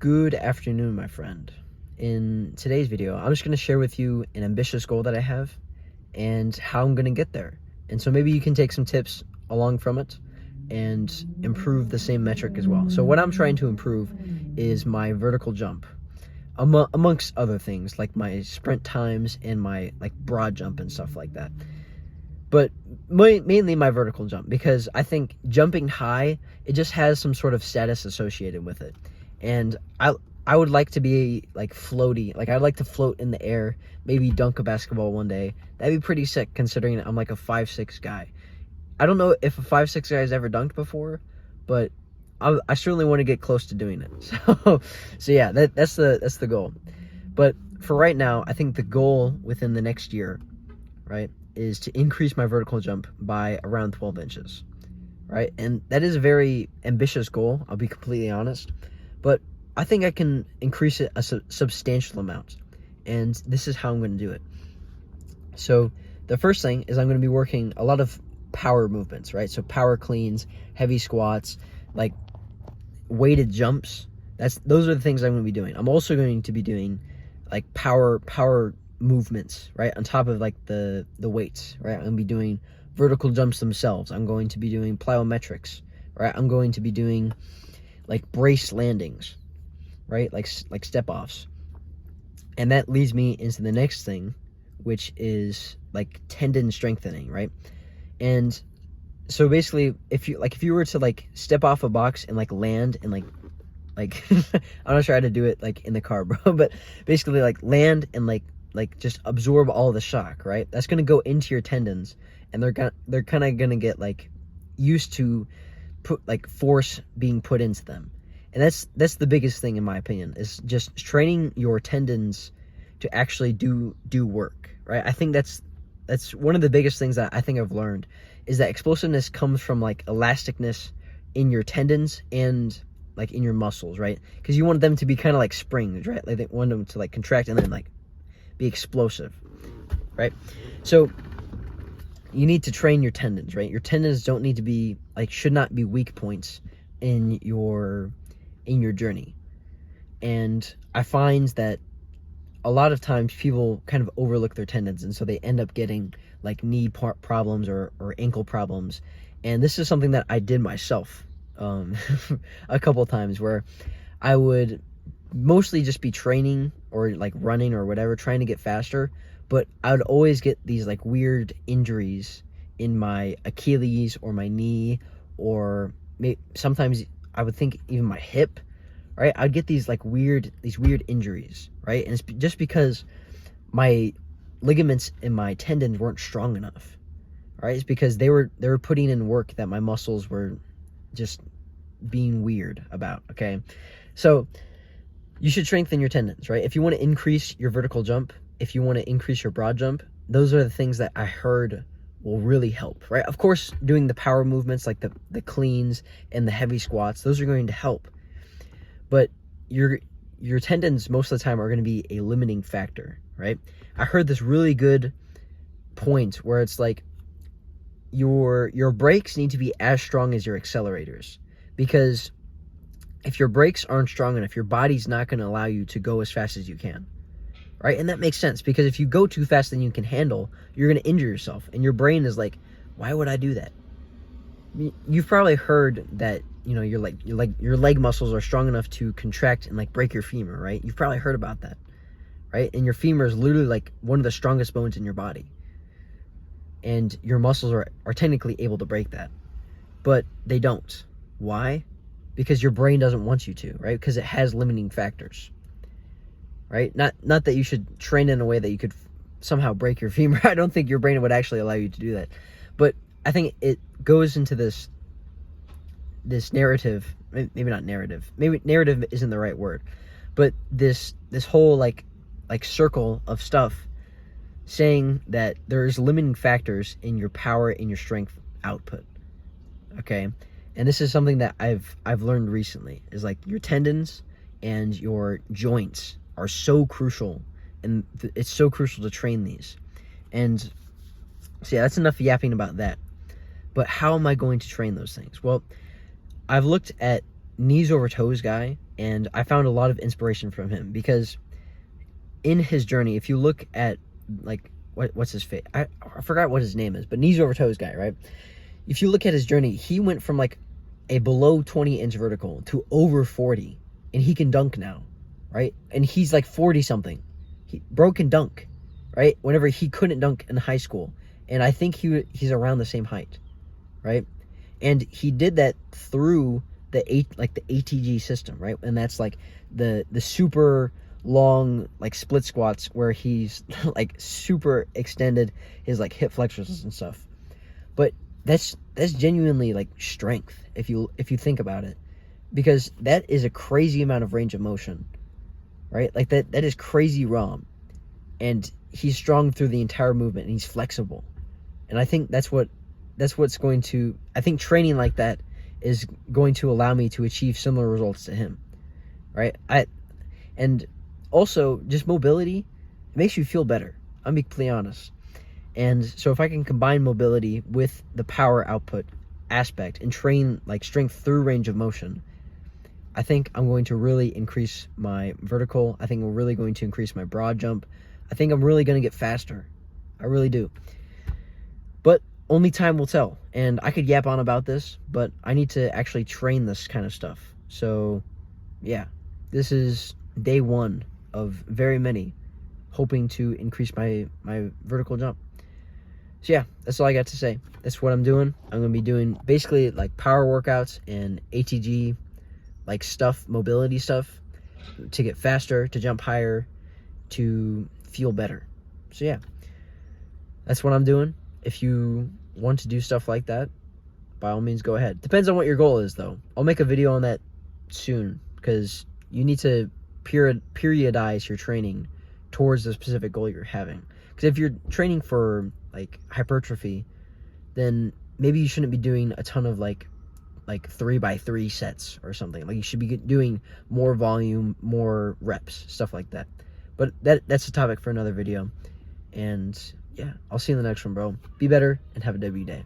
Good afternoon, my friend. In today's video, I'm just going to share with you an ambitious goal that I have and how I'm going to get there. And so maybe you can take some tips along from it and improve the same metric as well. So what I'm trying to improve is my vertical jump, amongst other things like my sprint times and my broad jump and stuff like that. But mainly my vertical jump, because I think jumping high, it just has some sort of status associated with it. And I would like to be floaty. I'd like to float in the air, maybe dunk a basketball one day. That'd be pretty sick, considering I'm like a 5'6" guy. I don't know if a 5'6" guy has ever dunked before, but I certainly want to get close to doing it. So yeah, that's the goal. But for right now, I think the goal within the next year, right, is to increase my vertical jump by around 12 inches, right? And that is a very ambitious goal, I'll be completely honest, but I think I can increase it a substantial amount, and this is how I'm going to do it. So the first thing is I'm going to be working a lot of power movements, right? So power cleans, heavy squats, like weighted jumps. Those are the things I'm going to be doing. I'm also going to be doing like power movements, right, on top of the weights, right? I'm going to be doing vertical jumps themselves. I'm going to be doing plyometrics, right? I'm going to be doing like brace landings, right? Like step offs. And that leads me into the next thing, which is like tendon strengthening, right? And so basically, if you were to step off a box and land and I'm not sure how to do it in the car, bro, but basically land and just absorb all the shock, right? That's gonna go into your tendons, and they're kind of gonna get used to force being put into them. And that's the biggest thing, in my opinion, is just training your tendons to actually do work, right? I think that's one of the biggest things that I think I've learned, is that explosiveness comes from elasticness in your tendons and in your muscles, right? Because you want them to be kind of like springs, right? They want them to contract and then be explosive, right? So you need to train your tendons, right? Your tendons don't need to be should not be weak points in your journey. And I find that a lot of times people kind of overlook their tendons, and so they end up getting knee problems or ankle problems. And this is something that I did myself a couple times, where I would mostly just be training or running or whatever, trying to get faster, but I would always get these weird injuries in my Achilles or my knee, or sometimes I would think even my hip, right? I'd get these weird injuries, right? And it's just because my ligaments in my tendons weren't strong enough, right? It's because they were putting in work that my muscles were just being weird about, okay? So you should strengthen your tendons, right? If you want to increase your vertical jump, if you want to increase your broad jump, those are the things that I heard will really help, right? Of course, doing the power movements like the cleans and the heavy squats, those are going to help. But your tendons most of the time are going to be a limiting factor, right? I heard this really good point where it's your brakes need to be as strong as your accelerators, because if your brakes aren't strong enough, your body's not going to allow you to go as fast as you can, right? And that makes sense, because if you go too fast than you can handle, you're going to injure yourself, and your brain is why would I do that? You've probably heard that, your leg muscles are strong enough to contract and break your femur, right? You've probably heard about that, right? And your femur is literally one of the strongest bones in your body, and your muscles are technically able to break that, but they don't. Why? Because your brain doesn't want you to, right? Because it has limiting factors, right? Not that you should train in a way that you could somehow break your femur. I don't think your brain would actually allow you to do that, but I think it goes into this narrative, maybe not narrative, maybe narrative isn't the right word, but this whole circle of stuff saying that there's limiting factors in your power and your strength output, okay? And this is something that I've learned recently, is your tendons and your joints are so crucial, and it's so crucial to train these. And so yeah, that's enough yapping about that. But how am I going to train those things? Well, I've looked at knees over toes guy, And I found a lot of inspiration from him because in his journey, if you look at like what's his face, I forgot what his name is, but knees over toes guy, right? If you look at his journey, he went from like a below 20-inch vertical to over 40, and he can dunk now, right? And he's like 40 something. Bro can dunk, right? Whenever he couldn't dunk in high school, and I think he's around the same height, right? And he did that through the ATG system, right? And that's like the super long like split squats where he's like super extended his like hip flexors and stuff. But that's genuinely like strength if you think about it, because that is a crazy amount of range of motion, right? Like that is crazy ROM, and he's strong through the entire movement, and he's flexible. And I think that's what's going to, I think training like that is going to allow me to achieve similar results to him, right? And also just mobility, it makes you feel better. I'm being completely honest. And so if I can combine mobility with the power output aspect and train like strength through range of motion, I think I'm going to really increase my vertical. I think I'm really going to increase my broad jump. I think I'm really going to get faster. I really do. But only time will tell. And I could yap on about this, but I need to actually train this kind of stuff. So yeah, this is day one of very many, hoping to increase my vertical jump. So yeah, that's all I got to say. That's what I'm doing. I'm going to be doing basically like power workouts and ATG like stuff, mobility stuff, to get faster, to jump higher, to feel better. So yeah, that's what I'm doing. If you want to do stuff like that, by all means go ahead. Depends on what your goal is though. I'll make a video on that soon, because you need to periodize your training towards the specific goal you're having. Because if you're training for like hypertrophy, then maybe you shouldn't be doing a ton of like 3x3 sets or something. Like you should be doing more volume, more reps, stuff like that. But that's a topic for another video. And yeah, I'll see you in the next one, bro. Be better and have a W day.